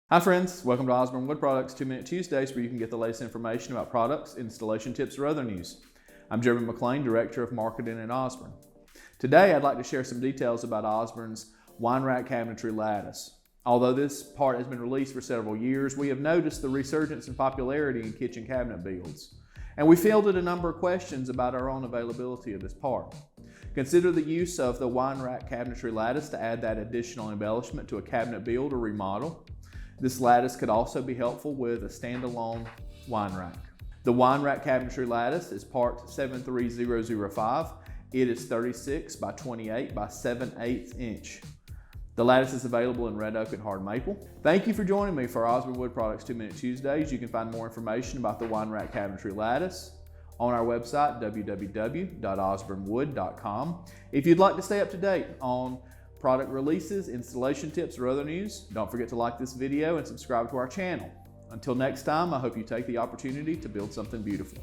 Hi friends, welcome to Osborne Wood Products 2-Minute Tuesdays, where you can get the latest information about products, installation tips, or other news. I'm Jeremy McLean, Director of Marketing at Osborne. Today I'd like to share some details about Osborne's wine rack cabinetry lattice. Although this part has been released for several years, we have noticed the resurgence in popularity in kitchen cabinet builds. And we fielded a number of questions about our own availability of this part. Consider the use of the wine rack cabinetry lattice to add that additional embellishment to a cabinet build or remodel. This lattice could also be helpful with a standalone wine rack. The wine rack cabinetry lattice is part 73005. It is 36 by 28 by 7/8 inch. The lattice is available in red oak and hard maple. Thank you for joining me for Osborne Wood Products 2-Minute Tuesdays. You can find more information about the wine rack cabinetry lattice on our website, www.osbornewood.com. If you'd like to stay up to date on product releases, installation tips, or other news, don't forget to like this video and subscribe to our channel. Until next time, I hope you take the opportunity to build something beautiful.